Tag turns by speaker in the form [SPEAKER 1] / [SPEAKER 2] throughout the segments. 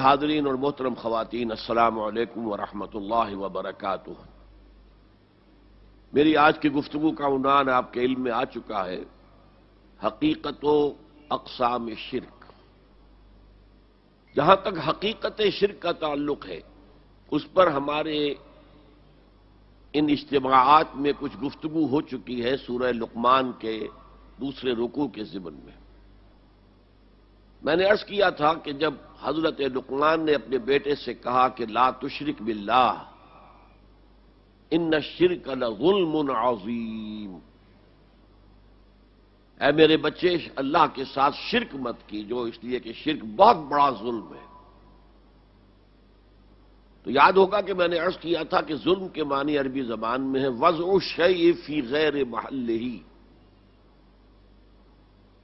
[SPEAKER 1] حاضرین اور محترم خواتین، السلام علیکم ورحمۃ اللہ وبرکاتہ۔ میری آج کی گفتگو کا عنوان آپ کے علم میں آ چکا ہے، حقیقت و اقسام شرک۔ جہاں تک حقیقت شرک کا تعلق ہے، اس پر ہمارے ان اجتماعات میں کچھ گفتگو ہو چکی ہے سورہ لقمان کے دوسرے رکوع کے ضمن میں۔ میں نے عرض کیا تھا کہ جب حضرت لقمان نے اپنے بیٹے سے کہا کہ لا تشرک باللہ ان الشرک لظلم عظیم، اے میرے بچے اللہ کے ساتھ شرک مت کیجو، اس لیے کہ شرک بہت بڑا ظلم ہے۔ تو یاد ہوگا کہ میں نے عرض کیا تھا کہ ظلم کے معنی عربی زبان میں ہے وضع الشیء فی غیر محلہ،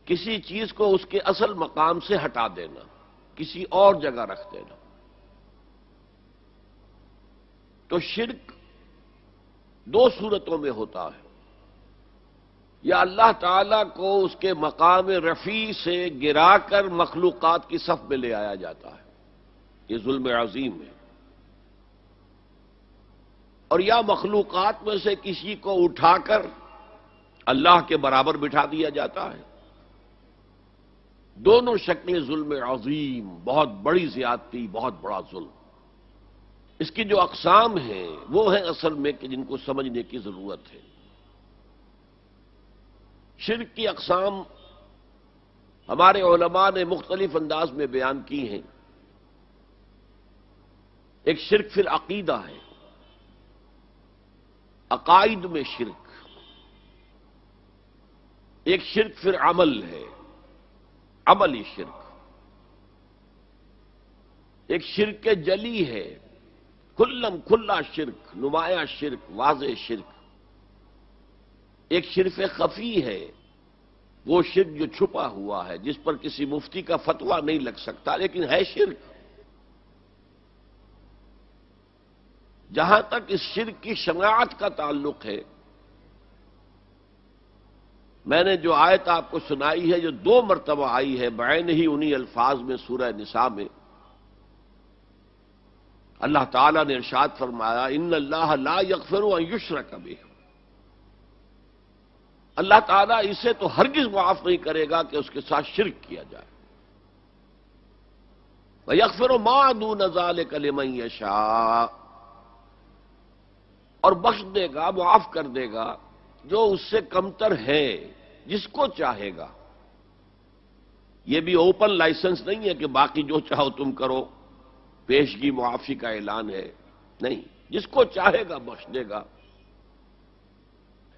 [SPEAKER 1] کسی چیز کو اس کے اصل مقام سے ہٹا دینا، کسی اور جگہ رکھ دینا۔ تو شرک دو صورتوں میں ہوتا ہے، یا اللہ تعالی کو اس کے مقام رفیع سے گرا کر مخلوقات کی صف میں لے آیا جاتا ہے، یہ ظلم عظیم ہے، اور یا مخلوقات میں سے کسی کو اٹھا کر اللہ کے برابر بٹھا دیا جاتا ہے۔ دونوں شکلیں ظلم عظیم، بہت بڑی زیادتی، بہت بڑا ظلم۔ اس کی جو اقسام ہیں وہ ہیں اصل میں کہ جن کو سمجھنے کی ضرورت ہے۔ شرک کی اقسام ہمارے علماء نے مختلف انداز میں بیان کی ہیں۔ ایک شرک فی العقیدہ ہے، عقائد میں شرک۔ ایک شرک فی العمل ہے، عملی شرک۔ ایک شرک جلی ہے، کھلا شرک، نمایاں شرک، واضح شرک۔ ایک شرک خفی ہے، وہ شرک جو چھپا ہوا ہے، جس پر کسی مفتی کا فتویٰ نہیں لگ سکتا لیکن ہے شرک۔ جہاں تک اس شرک کی شناعت کا تعلق ہے، میں نے جو آیت آپ کو سنائی ہے جو 2 مرتبہ آئی ہے بعین ہی انہی الفاظ میں سورہ نساء میں، اللہ تعالیٰ نے ارشاد فرمایا ان اللہ لا یغفر ان یشرک بہ، اللہ تعالیٰ اسے تو ہرگز معاف نہیں کرے گا کہ اس کے ساتھ شرک کیا جائے۔ وَيَغْفِرُ مَا دُونَ ذَلِكَ لِمَن يَشَاءُ، اور بخش دے گا، معاف کر دے گا جو اس سے کمتر ہے، جس کو چاہے گا۔ یہ بھی اوپن لائسنس نہیں ہے کہ باقی جو چاہو تم کرو، پیشگی معافی کا اعلان ہے، نہیں، جس کو چاہے گا بخش دے گا،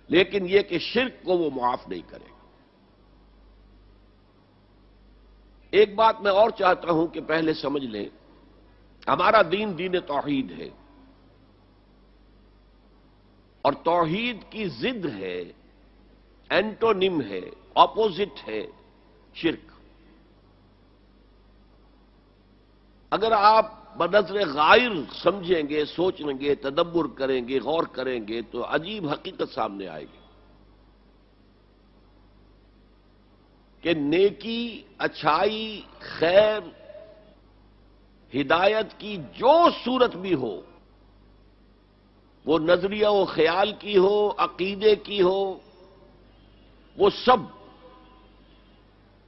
[SPEAKER 1] لیکن یہ کہ شرک کو وہ معاف نہیں کرے گا۔ ایک بات میں اور چاہتا ہوں کہ پہلے سمجھ لیں، ہمارا دین دین توحید ہے، اور توحید کی ضد ہے، اینٹونیم ہے، اپوزٹ ہے شرک۔ اگر آپ بنظر غائر سمجھیں گے، سوچیں گے، تدبر کریں گے، غور کریں گے تو عجیب حقیقت سامنے آئے گی کہ نیکی، اچھائی، خیر، ہدایت کی جو صورت بھی ہو، وہ نظریہ و خیال کی ہو، عقیدے کی ہو، وہ سب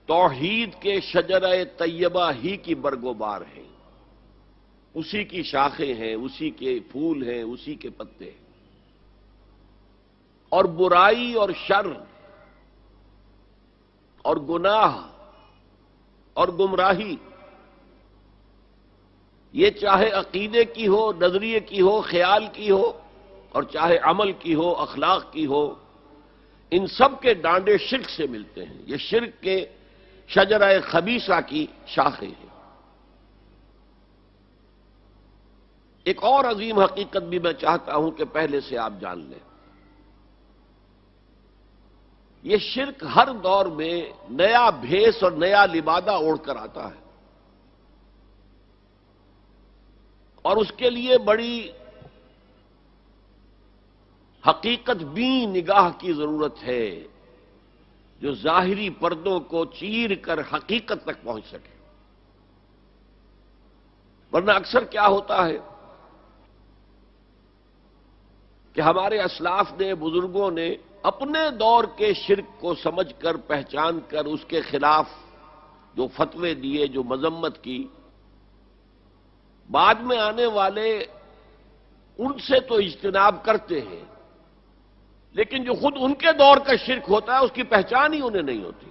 [SPEAKER 1] توحید کے شجرہ طیبہ ہی کی برگوبار ہیں، اسی کی شاخیں ہیں، اسی کے پھول ہیں، اسی کے پتے ہیں۔ اور برائی اور شر اور گناہ اور گمراہی، یہ چاہے عقیدے کی ہو، نظریے کی ہو، خیال کی ہو، اور چاہے عمل کی ہو، اخلاق کی ہو، ان سب کے ڈانڈے شرک سے ملتے ہیں۔ یہ شرک کے شجرہ خبیثہ کی شاخیں ہیں۔ ایک اور عظیم حقیقت بھی میں چاہتا ہوں کہ پہلے سے آپ جان لیں، یہ شرک ہر دور میں نیا بھیس اور نیا لبادہ اوڑھ کر آتا ہے، اور اس کے لیے بڑی حقیقت بین نگاہ کی ضرورت ہے، جو ظاہری پردوں کو چیر کر حقیقت تک پہنچ سکے۔ ورنہ اکثر کیا ہوتا ہے کہ ہمارے اسلاف نے، بزرگوں نے اپنے دور کے شرک کو سمجھ کر، پہچان کر اس کے خلاف جو فتوے دیے، جو مذمت کی، بعد میں آنے والے ان سے تو اجتناب کرتے ہیں، لیکن جو خود ان کے دور کا شرک ہوتا ہے اس کی پہچان ہی انہیں نہیں ہوتی.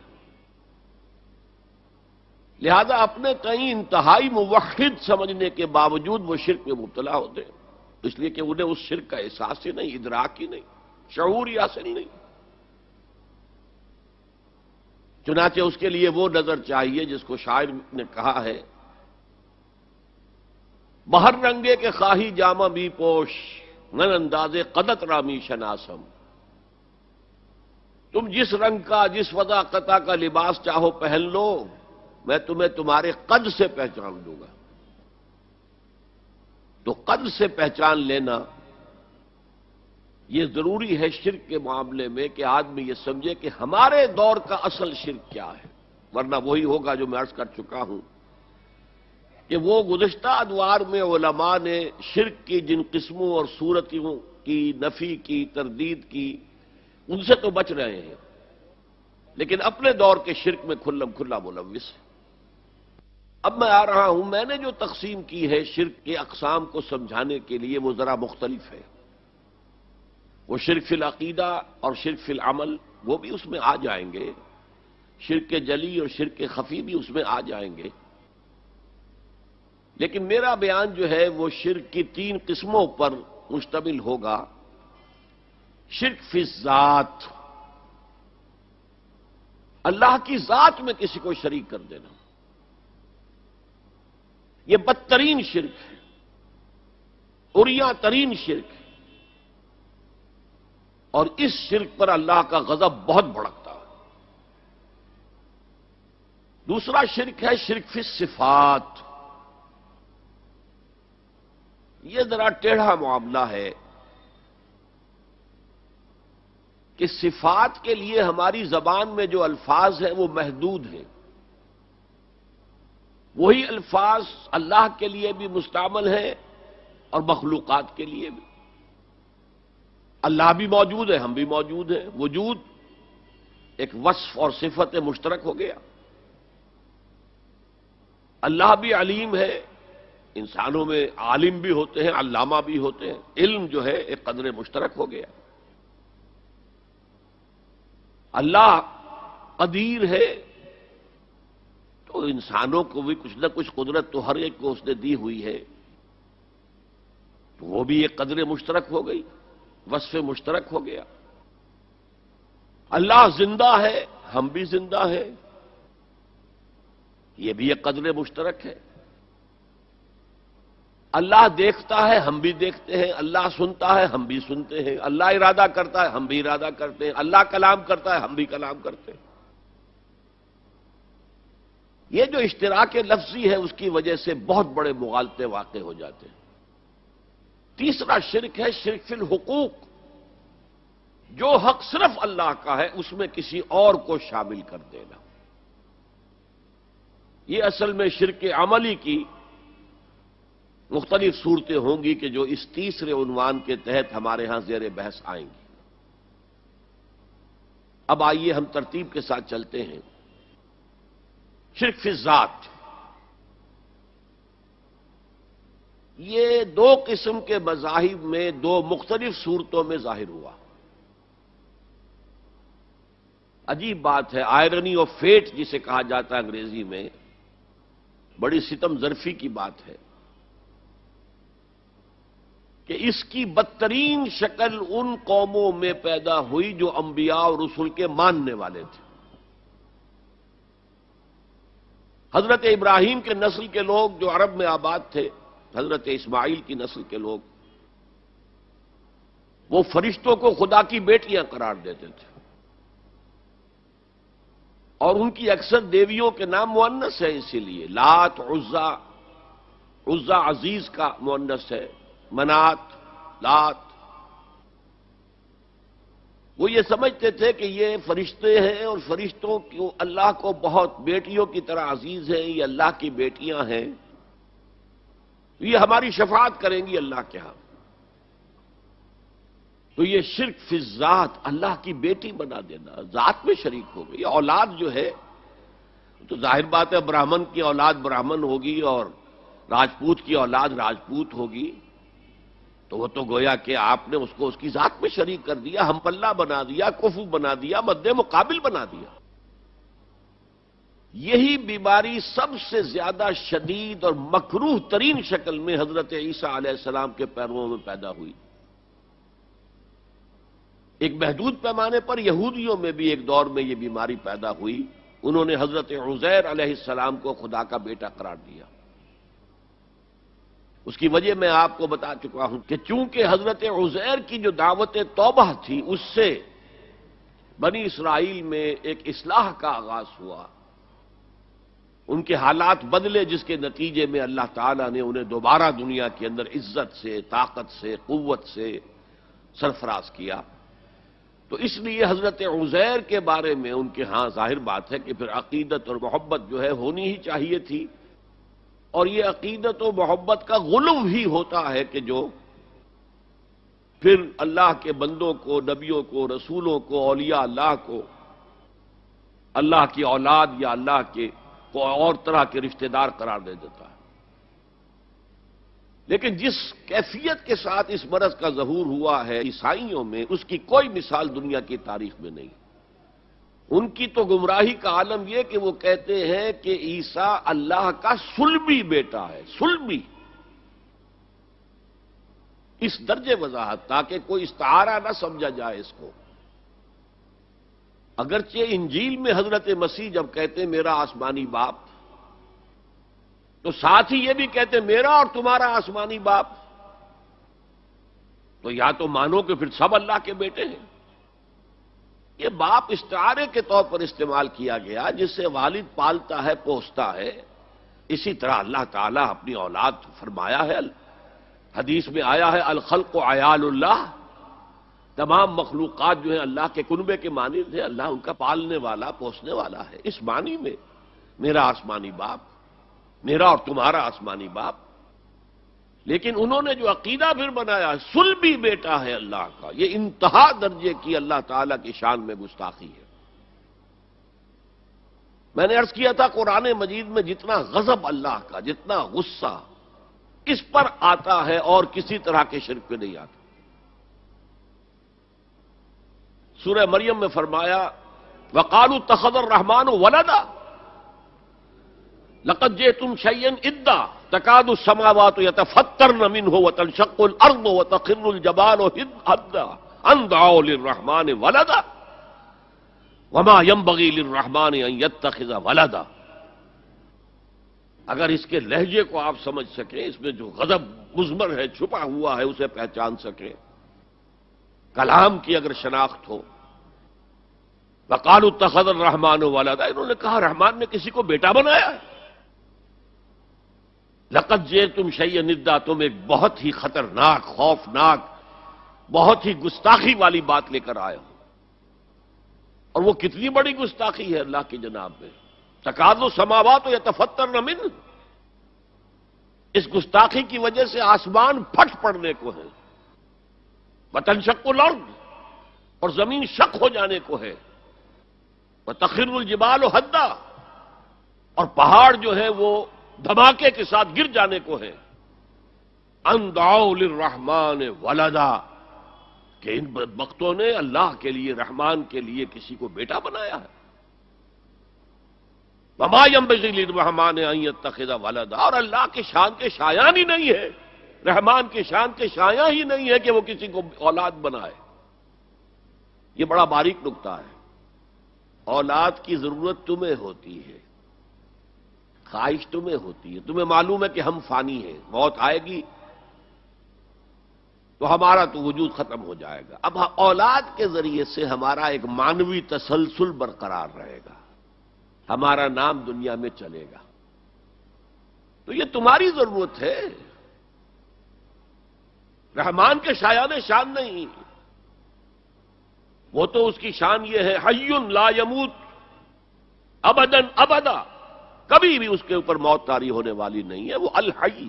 [SPEAKER 1] لہذا اپنے کئی انتہائی موحد سمجھنے کے باوجود وہ شرک میں مبتلا ہوتے ہیں، اس لیے کہ انہیں اس شرک کا احساس ہی نہیں، ادراک ہی نہیں، شعور ہی حاصل نہیں. چنانچہ اس کے لیے وہ نظر چاہیے جس کو شاعر نے کہا ہے، بہر رنگے کے خواہی جامہ بھی پوش، من اندازے قدت رامی شناسم. تم جس رنگ کا، جس وضع قطع کا لباس چاہو پہن لو، میں تمہیں تمہارے قد سے پہچان دوں گا. تو قد سے پہچان لینا یہ ضروری ہے شرک کے معاملے میں، کہ آدمی یہ سمجھے کہ ہمارے دور کا اصل شرک کیا ہے. ورنہ وہی ہوگا جو میں عرض کر چکا ہوں کہ وہ گزشتہ ادوار میں علماء نے شرک کی جن قسموں اور صورتوں کی نفی کی، تردید کی، ان سے تو بچ رہے ہیں، لیکن اپنے دور کے شرک میں کھلم کھلا ملوث ہے. اب میں آ رہا ہوں، میں نے جو تقسیم کی ہے شرک کے اقسام کو سمجھانے کے لیے وہ ذرا مختلف ہے. وہ شرک فی العقیدہ اور شرک فی العمل وہ بھی اس میں آ جائیں گے، شرک جلی اور شرک خفی بھی اس میں آ جائیں گے. لیکن میرا بیان جو ہے وہ شرک کی 3 قسموں پر مشتمل ہوگا. شرک فی الذات، اللہ کی ذات میں کسی کو شریک کر دینا، یہ بدترین شرک ہے، عریاں ترین شرک ہے، اور اس شرک پر اللہ کا غضب بہت بھڑکتا ہے. دوسرا شرک ہے شرک فی الصفات. یہ ذرا ٹیڑھا معاملہ ہے کہ صفات کے لیے ہماری زبان میں جو الفاظ ہیں وہ محدود ہیں. وہی الفاظ اللہ کے لیے بھی مستعمل ہیں اور مخلوقات کے لیے بھی. اللہ بھی موجود ہے، ہم بھی موجود ہیں. وجود ایک وصف اور صفت مشترک ہو گیا. اللہ بھی علیم ہے، انسانوں میں عالم بھی ہوتے ہیں، علامہ بھی ہوتے ہیں. علم جو ہے ایک قدر مشترک ہو گیا. اللہ قدیر ہے تو انسانوں کو بھی کچھ نہ کچھ قدرت تو ہر ایک کو اس نے دی ہوئی ہے، تو وہ بھی ایک قدر مشترک ہو گئی، وصف مشترک ہو گیا. اللہ زندہ ہے، ہم بھی زندہ ہیں، یہ بھی ایک قدر مشترک ہے. اللہ دیکھتا ہے، ہم بھی دیکھتے ہیں. اللہ سنتا ہے، ہم بھی سنتے ہیں. اللہ ارادہ کرتا ہے، ہم بھی ارادہ کرتے ہیں. اللہ کلام کرتا ہے، ہم بھی کلام کرتے ہیں. یہ جو اشتراک لفظی ہے اس کی وجہ سے بہت بڑے مغالطے واقع ہو جاتے ہیں. تیسرا شرک ہے شرک فی الحقوق. جو حق صرف اللہ کا ہے اس میں کسی اور کو شامل کر دینا. یہ اصل میں شرک عملی کی مختلف صورتیں ہوں گی کہ جو اس تیسرے عنوان کے تحت ہمارے ہاں زیر بحث آئیں گی. اب آئیے ہم ترتیب کے ساتھ چلتے ہیں. شرک فی الذات، یہ 2 قسم کے مذاہب میں 2 مختلف صورتوں میں ظاہر ہوا. عجیب بات ہے، آئرنی آف فیٹ جسے کہا جاتا ہے انگریزی میں، بڑی ستم ظرفی کی بات ہے کہ اس کی بدترین شکل ان قوموں میں پیدا ہوئی جو انبیاء اور رسل کے ماننے والے تھے. حضرت ابراہیم کے نسل کے لوگ جو عرب میں آباد تھے، حضرت اسماعیل کی نسل کے لوگ، وہ فرشتوں کو خدا کی بیٹیاں قرار دیتے تھے، اور ان کی اکثر دیویوں کے نام مؤنث ہے. اسی لیے لات، عزا عزیز کا مؤنث ہے، منات، لات. وہ یہ سمجھتے تھے کہ یہ فرشتے ہیں اور فرشتوں کو اللہ کو بہت بیٹیوں کی طرح عزیز ہیں، یہ اللہ کی بیٹیاں ہیں. یہ ہماری شفاعت کریں گی اللہ کے ہاں۔ تو یہ شرک فی الذات، اللہ کی بیٹی بنا دینا، ذات میں شریک ہو گئی۔ اولاد جو ہے تو ظاہر بات ہے براہمن کی اولاد براہمن ہوگی اور راجپوت کی اولاد راجپوت ہوگی، تو وہ تو گویا کہ آپ نے اس کو اس کی ذات میں شریک کر دیا، ہم پلہ بنا دیا، کفو بنا دیا، مد مقابل بنا دیا۔ یہی بیماری سب سے زیادہ شدید اور مکروہ ترین شکل میں حضرت عیسیٰ علیہ السلام کے پیرووں میں پیدا ہوئی۔ ایک محدود پیمانے پر یہودیوں میں بھی ایک دور میں یہ بیماری پیدا ہوئی، انہوں نے حضرت عزیر علیہ السلام کو خدا کا بیٹا قرار دیا۔ اس کی وجہ میں آپ کو بتا چکا ہوں کہ چونکہ حضرت عزیر کی جو دعوت توبہ تھی اس سے بنی اسرائیل میں ایک اصلاح کا آغاز ہوا، ان کے حالات بدلے، جس کے نتیجے میں اللہ تعالیٰ نے انہیں دوبارہ دنیا کے اندر عزت سے، طاقت سے، قوت سے سرفراز کیا۔ تو اس لیے حضرت عزیر کے بارے میں ان کے ہاں ظاہر بات ہے کہ پھر عقیدت اور محبت جو ہے ہونی ہی چاہیے تھی، اور یہ عقیدت و محبت کا غلو ہی ہوتا ہے کہ جو پھر اللہ کے بندوں کو، نبیوں کو، رسولوں کو، اولیاء اللہ کو اللہ کی اولاد یا اللہ کے کو اور طرح کے رشتہ دار قرار دے دیتا ہے۔ لیکن جس کیفیت کے ساتھ اس مرض کا ظہور ہوا ہے عیسائیوں میں، اس کی کوئی مثال دنیا کی تاریخ میں نہیں۔ ان کی تو گمراہی کا عالم یہ کہ وہ کہتے ہیں کہ عیسیٰ اللہ کا صلبی بیٹا ہے، صلبی، اس درجے وضاحت تاکہ کوئی استعارہ نہ سمجھا جائے اس کو۔ اگرچہ انجیل میں حضرت مسیح جب کہتے میرا آسمانی باپ، تو ساتھ ہی یہ بھی کہتے میرا اور تمہارا آسمانی باپ، تو یا تو مانو کہ پھر سب اللہ کے بیٹے ہیں۔ یہ باپ استعارے کے طور پر استعمال کیا گیا، جس سے والد پالتا ہے، پوستا ہے، اسی طرح اللہ تعالیٰ اپنی اولاد فرمایا ہے، حدیث میں آیا ہے الخلق عیال اللہ، تمام مخلوقات جو ہیں اللہ کے کنبے کے مانند ہیں، اللہ ان کا پالنے والا، پوسنے والا ہے۔ اس معنی میں میرا آسمانی باپ، میرا اور تمہارا آسمانی باپ۔ لیکن انہوں نے جو عقیدہ پھر بنایا صلبی بیٹا ہے اللہ کا، یہ انتہا درجے کی اللہ تعالیٰ کی شان میں گستاخی ہے۔ میں نے عرض کیا تھا قرآن مجید میں جتنا غضب اللہ کا، جتنا غصہ اس پر آتا ہے اور کسی طرح کے شرک پہ نہیں آتا۔ سورہ مریم میں فرمایا وَقَالُوا اتَّخَذَ الرَّحْمَنُ وَلَدًا لَقَدْ جِئْتُمْ شَيْئًا إِدًّا تَكَادُ السَّمَاوَاتُ يَتَفَطَّرْنَ مِنْهُ وَتَنشَقُّ الْأَرْضُ وَتَخِرُّ الْجِبَالُ هَدًّا أَن دَعَوْا لِلرَّحْمَنِ وَلَدًا وَمَا يَنبَغِي لِلرَّحْمَنِ أَن يَتَّخِذَ وَلَدًا۔ اگر اس کے لہجے کو آپ سمجھ سکیں، اس میں جو غضب مضمر ہے، چھپا ہوا ہے، اسے پہچان سکیں، کلام کی اگر شناخت ہو، وَقَالُوا اتَّخَذَ الرَّحْمَنُ وَلَدًا، انہوں نے کہا رحمان نے کسی کو بیٹا بنایا ہے۔ لَقَدْ جِئْتُمْ شَيْئًا إِدًّا، تم ایک بہت ہی خطرناک، خوفناک، بہت ہی گستاخی والی بات لے کر آئے ہو۔ اور وہ کتنی بڑی گستاخی ہے اللہ کی جناب میں، تَكَادُ السَّمَاوَاتُ يَتَفَطَّرْنَ مِنْهُ، اس گستاخی کی وجہ سے آسمان پھٹ پڑنے کو ہے، وَتَنشَقُّ الْأَرْضُ، اور زمین شق ہو جانے کو ہے، وَتَخِرُّ الْجِبَالُ هَدًّا، اور پہاڑ جو ہے وہ دھماکے کے ساتھ گر جانے کو ہے، أَن دَعَوْا لِلرَّحْمَنِ وَلَدًا، کہ ان بدبختوں نے اللہ کے لیے، رحمان کے لیے کسی کو بیٹا بنایا ہے۔ وَمَا يَنبَغِي لِلرَّحْمَنِ أَن يَتَّخِذَ وَلَدًا، اور اللہ کی شان کے شایان ہی نہیں ہے، رحمان کی شان کے شایان ہی نہیں ہے کہ وہ کسی کو اولاد بنائے۔ یہ بڑا باریک نکتہ ہے۔ اولاد کی ضرورت تمہیں ہوتی ہے، خواہش تمہیں ہوتی ہے، تمہیں معلوم ہے کہ ہم فانی ہیں، موت آئے گی تو ہمارا تو وجود ختم ہو جائے گا۔ اب اولاد کے ذریعے سے ہمارا ایک مانوی تسلسل برقرار رہے گا، ہمارا نام دنیا میں چلے گا، تو یہ تمہاری ضرورت ہے، رحمان کے شایان شان نہیں۔ وہ تو اس کی شان یہ ہے حی لا یموت ابداً ابدا، کبھی بھی اس کے اوپر موت طاری ہونے والی نہیں ہے، وہ الحی،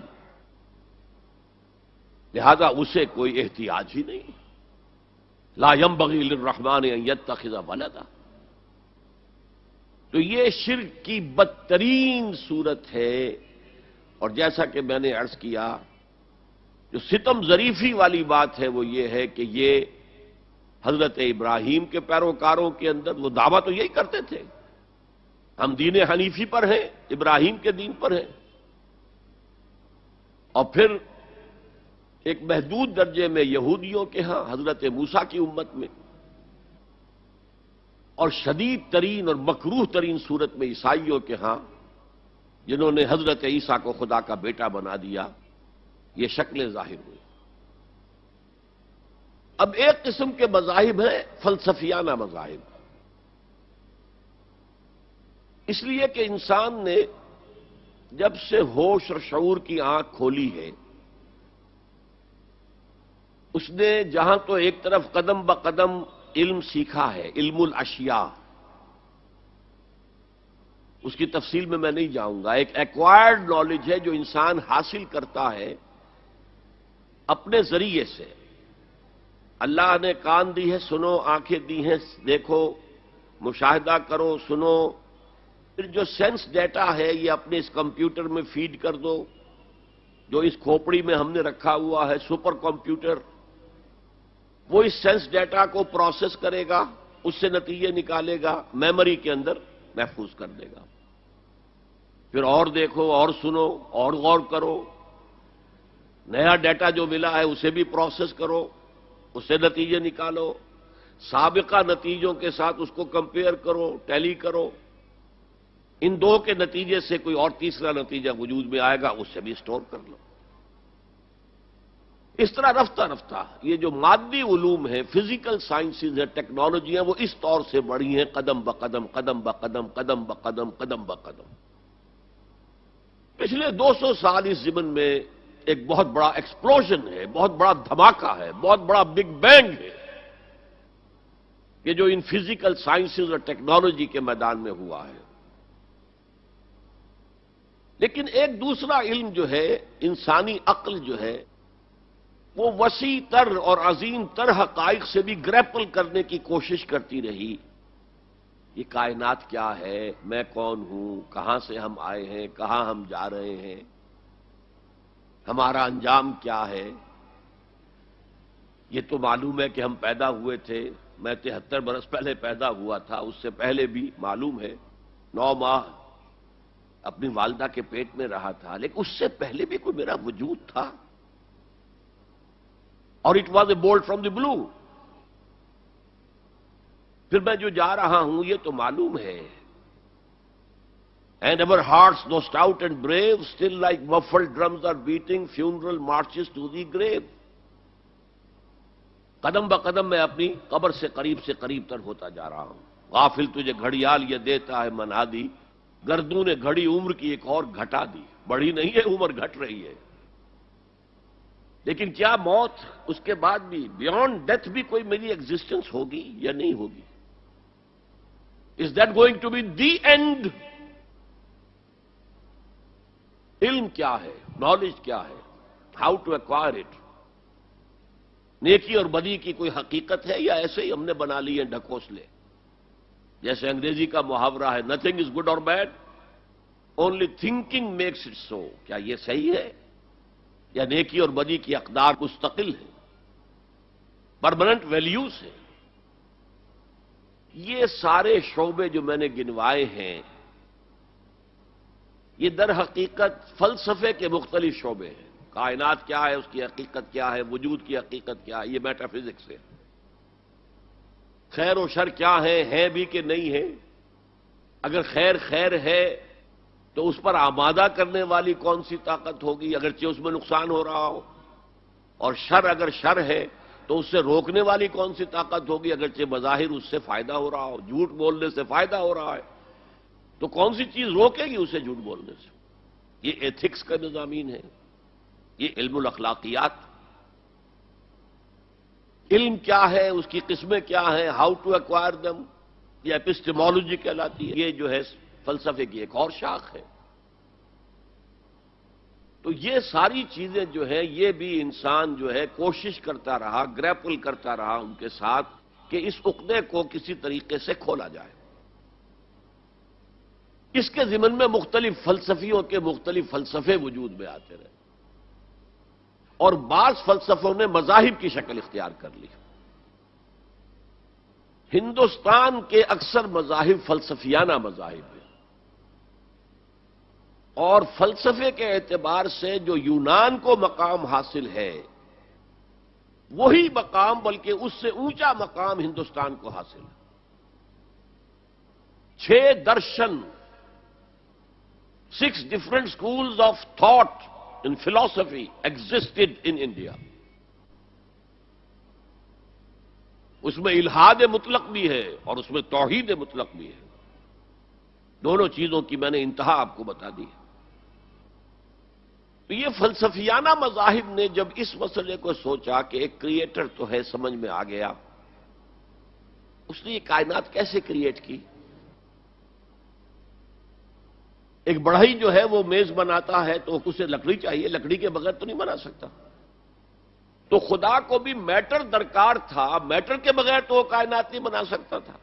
[SPEAKER 1] لہذا اسے کوئی احتیاج ہی نہیں، لا ينبغی للرحمن ان يتخذ ولدا۔ تو یہ شرک کی بدترین صورت ہے، اور جیسا کہ میں نے عرض کیا، جو ستم ظریفی والی بات ہے وہ یہ ہے کہ یہ حضرت ابراہیم کے پیروکاروں کے اندر وہ دعویٰ تو یہی کرتے تھے، ہم دین حنیفی پر ہیں، ابراہیم کے دین پر ہیں، اور پھر ایک محدود درجے میں یہودیوں کے ہاں حضرت موسیٰ کی امت میں، اور شدید ترین اور مکروہ ترین صورت میں عیسائیوں کے ہاں، جنہوں نے حضرت عیسیٰ کو خدا کا بیٹا بنا دیا، یہ شکلیں ظاہر ہوئی۔ اب ایک قسم کے مذاہب ہیں فلسفیانہ مذاہب، اس لیے کہ انسان نے جب سے ہوش اور شعور کی آنکھ کھولی ہے، اس نے جہاں تو ایک طرف قدم بقدم علم سیکھا ہے، علم الاشیاء، اس کی تفصیل میں نہیں جاؤں گا، ایک ایکوائرڈ نالج ہے جو انسان حاصل کرتا ہے اپنے ذریعے سے۔ اللہ نے کان دی ہے سنو، آنکھیں دی ہیں دیکھو، مشاہدہ کرو، سنو، پھر جو سینس ڈیٹا ہے یہ اپنے اس کمپیوٹر میں فیڈ کر دو، جو اس کھوپڑی میں ہم نے رکھا ہوا ہے سپر کمپیوٹر، وہ اس سینس ڈیٹا کو پروسیس کرے گا، اس سے نتیجے نکالے گا، میموری کے اندر محفوظ کر دے گا۔ پھر اور دیکھو، اور سنو، اور غور کرو، نیا ڈیٹا جو ملا ہے اسے بھی پروسیس کرو، اس سے نتیجے نکالو، سابقہ نتیجوں کے ساتھ اس کو کمپیئر کرو، ٹیلی کرو، ان دو کے نتیجے سے کوئی اور تیسرا نتیجہ وجود میں آئے گا، اس سے بھی سٹور کر لو۔ اس طرح رفتہ رفتہ یہ جو مادی علوم ہیں، فزیکل سائنسز ہیں، ٹیکنالوجی ہیں، وہ اس طور سے بڑھی ہیں قدم بقدم قدم بقدم قدم بقدم قدم بقدم۔ پچھلے 200 سال اس زمن میں ایک بہت بڑا ایکسپلوژن ہے، بہت بڑا دھماکہ ہے، بہت بڑا بگ بینگ ہے کہ جو ان فزیکل سائنسز اور ٹیکنالوجی کے میدان میں ہوا ہے۔ لیکن ایک دوسرا علم جو ہے، انسانی عقل جو ہے، وہ وسیع تر اور عظیم تر حقائق سے بھی گریپل کرنے کی کوشش کرتی رہی۔ یہ کائنات کیا ہے، میں کون ہوں، کہاں سے ہم آئے ہیں، کہاں ہم جا رہے ہیں، ہمارا انجام کیا ہے۔ یہ تو معلوم ہے کہ ہم پیدا ہوئے تھے، میں 73 برس پہلے پیدا ہوا تھا، اس سے پہلے بھی معلوم ہے 9 ماہ اپنی والدہ کے پیٹ میں رہا تھا، لیکن اس سے پہلے بھی کوئی میرا وجود تھا، اور it was a bolt from the blue. پھر میں جو جا رہا ہوں یہ تو معلوم ہے۔ And our hearts though stout and brave, still like muffled drums are beating funeral marches to the grave۔ قدم بقدم میں اپنی قبر سے قریب تر ہوتا جا رہا ہوں۔ غافل تجھے گھڑیال یہ دیتا ہے منادی، گردوں نے گھڑی عمر کی ایک اور گھٹا دی، بڑھی نہیں ہے عمر، گھٹ رہی ہے۔ لیکن کیا موت اس کے بعد بھی، بیونڈ ڈیتھ بھی کوئی میری ایگزسٹنس ہوگی یا نہیں ہوگی؟ Is that going to be the end? علم کیا ہے، نالج کیا ہے، ہاؤ ٹو ایکوائر اٹ؟ نیکی اور بدی کی کوئی حقیقت ہے یا ایسے ہی ہم نے بنا لی ہیں ڈھکوسلے؟ جیسے انگریزی کا محاورہ ہے، نتھنگ از گڈ اور bad, only thinking makes it so. کیا یہ صحیح ہے؟ یا نیکی اور بدی کی اقدار مستقل ہے، پرماننٹ ویلیوز ہیں؟ یہ سارے شعبے جو میں نے گنوائے ہیں، یہ در حقیقت فلسفے کے مختلف شعبے ہیں۔ کائنات کیا ہے، اس کی حقیقت کیا ہے، وجود کی حقیقت کیا ہے، یہ میٹا فزکس ہے۔ خیر و شر کیا ہے بھی کہ نہیں ہے؟ اگر خیر ہے تو اس پر آمادہ کرنے والی کون سی طاقت ہوگی اگرچہ اس میں نقصان ہو رہا ہو، اور شر اگر شر ہے تو اس سے روکنے والی کون سی طاقت ہوگی اگرچہ بظاہر اس سے فائدہ ہو رہا ہو، جھوٹ بولنے سے فائدہ ہو رہا ہے تو کون سی چیز روکے گی اسے جھوٹ بولنے سے؟ یہ ایتھکس کا مضامین ہے، یہ علم الاخلاقیات۔ علم کیا ہے، اس کی قسمیں کیا ہیں، ہاؤ ٹو ایکوائر دم، یہ ایپسٹیمولوجی کہلاتی ہے۔ یہ جو ہے فلسفے کی ایک اور شاخ ہے۔ تو یہ ساری چیزیں جو ہے یہ بھی انسان جو ہے کوشش کرتا رہا، گریپل کرتا رہا ان کے ساتھ کہ اس عقدے کو کسی طریقے سے کھولا جائے۔ اس کے ضمن میں مختلف فلسفیوں کے مختلف فلسفے وجود میں آتے رہے، اور بعض فلسفوں نے مذاہب کی شکل اختیار کر لی۔ ہندوستان کے اکثر مذاہب فلسفیانہ مذاہب ہیں، اور فلسفے کے اعتبار سے جو یونان کو مقام حاصل ہے وہی مقام، بلکہ اس سے اونچا مقام ہندوستان کو حاصل ہے۔ 6 درشن، 6 different schools of thought in philosophy existed in India۔ اس میں الحاد مطلق بھی ہے اور اس میں توحید مطلق بھی ہے، دونوں چیزوں کی میں نے انتہا آپ کو بتا دی ہے۔ تو یہ فلسفیانہ مذاہب نے جب اس مسئلے کو سوچا کہ ایک کریٹر تو ہے، سمجھ میں آ گیا، اس نے یہ کائنات کیسے کریٹ کی؟ ایک بڑھئی جو ہے وہ میز بناتا ہے تو اسے لکڑی چاہیے، لکڑی کے بغیر تو نہیں بنا سکتا۔ تو خدا کو بھی میٹر درکار تھا، میٹر کے بغیر تو وہ کائنات نہیں بنا سکتا تھا۔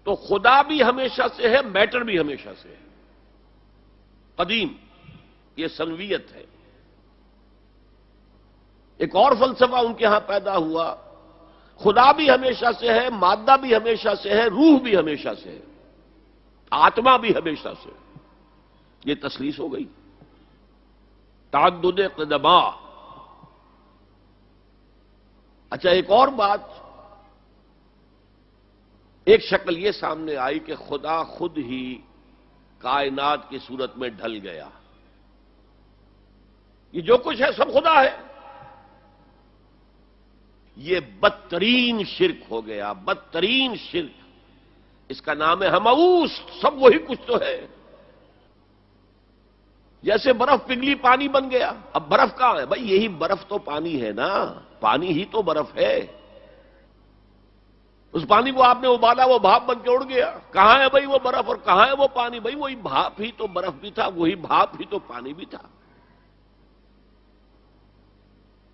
[SPEAKER 1] تو خدا بھی ہمیشہ سے ہے، میٹر بھی ہمیشہ سے ہے، قدیم، یہ سنویت ہے۔ ایک اور فلسفہ ان کے ہاں پیدا ہوا، خدا بھی ہمیشہ سے ہے، مادہ بھی ہمیشہ سے ہے، روح بھی ہمیشہ سے ہے، آتما بھی ہمیشہ سے ہے۔ یہ تثلیث ہو گئی، تعدد قدما۔ اچھا، ایک اور بات، ایک شکل یہ سامنے آئی کہ خدا خود ہی کائنات کی صورت میں ڈھل گیا، یہ جو کچھ ہے سب خدا ہے۔ یہ بدترین شرک ہو گیا، بدترین شرک، اس کا نام ہے ہمعوس، سب وہی کچھ تو ہے۔ جیسے برف پگھلی پانی بن گیا، اب برف کہاں ہے؟ بھائی یہی برف تو پانی ہے نا، پانی ہی تو برف ہے۔ اس پانی کو آپ نے ابالا، وہ بھاپ بن کے اڑ گیا، کہاں ہے بھائی وہ برف اور کہاں ہے وہ پانی؟ بھائی وہی بھاپ ہی تو برف بھی تھا، وہی بھاپ ہی تو پانی بھی تھا۔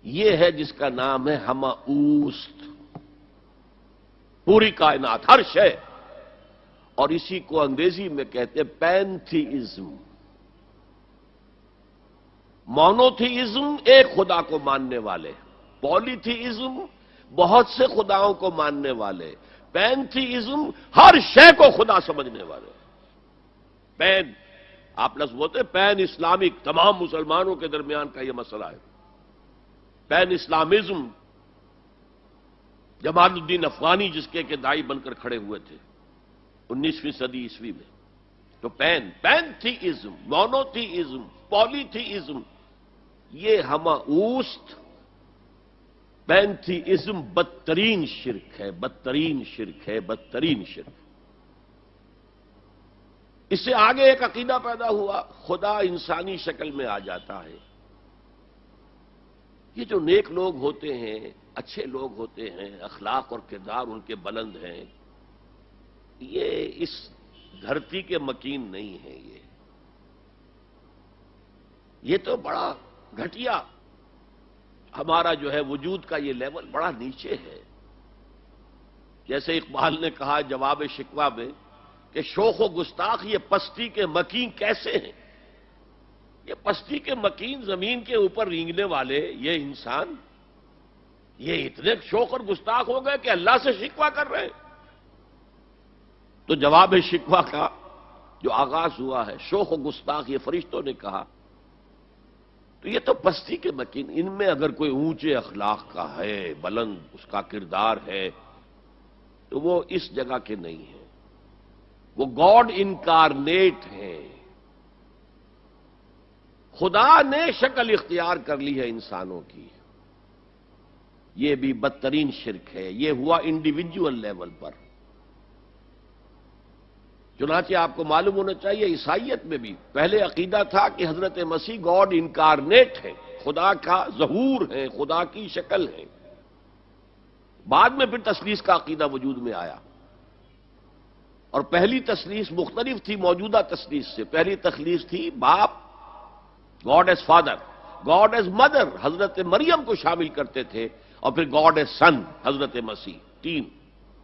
[SPEAKER 1] یہ ہے جس کا نام ہے ہمعوست، پوری کائنات، ہر شے، اور اسی کو انگریزی میں کہتے ہیں پینتھیزم۔ مونوتھیزم ایک خدا کو ماننے والے، پولیتھیزم بہت سے خداؤں کو ماننے والے، پینتھیزم ہر شے کو خدا سمجھنے والے۔ پین، آپ لفظ بولتے ہیں پین اسلامک، تمام مسلمانوں کے درمیان کا یہ مسئلہ ہے۔ پین اسلامزم، جمال الدین افغانی جس کے دائی بن کر کھڑے ہوئے تھے 19ویں صدی عیسوی میں۔ تو پینتھیزم، مونوتھیزم، پولیتھیزم، یہ ہمعوست، پینتھیزم بدترین شرک ہے، بدترین شرک ہے، بدترین شرک۔ اس سے آگے ایک عقیدہ پیدا ہوا، خدا انسانی شکل میں آ جاتا ہے۔ یہ جو نیک لوگ ہوتے ہیں، اچھے لوگ ہوتے ہیں، اخلاق اور کردار ان کے بلند ہیں، یہ اس دھرتی کے مکین نہیں ہیں۔ یہ تو بڑا گھٹیا، ہمارا جو ہے وجود کا یہ لیول بڑا نیچے ہے۔ جیسے اقبال نے کہا جواب شکوہ میں کہ شوخ و گستاخ یہ پستی کے مکین کیسے ہیں؟ یہ پستی کے مکین، زمین کے اوپر رینگنے والے یہ انسان، یہ اتنے شوخ اور گستاخ ہو گئے کہ اللہ سے شکوہ کر رہے ہیں۔ تو جواب شکوہ کا جو آغاز ہوا ہے، شوخ و گستاخ، یہ فرشتوں نے کہا، تو یہ تو پستی کے مکین، ان میں اگر کوئی اونچے اخلاق کا ہے، بلند اس کا کردار ہے، تو وہ اس جگہ کے نہیں ہیں، وہ گاڈ انکارنیٹ ہیں۔ خدا نے شکل اختیار کر لی ہے انسانوں کی۔ یہ بھی بدترین شرک ہے، یہ ہوا انڈیویجول لیول پر۔ چنانچہ آپ کو معلوم ہونا چاہیے عیسائیت میں بھی پہلے عقیدہ تھا کہ حضرت مسیح گاڈ انکارنیٹ ہے، خدا کا ظہور ہے، خدا کی شکل ہے۔ بعد میں پھر تثلیث کا عقیدہ وجود میں آیا، اور پہلی تثلیث مختلف تھی موجودہ تثلیث سے۔ پہلی تثلیث تھی باپ God as father, God as mother حضرت مریم کو شامل کرتے تھے، اور پھر گاڈ ایز سن حضرت مسیح، تین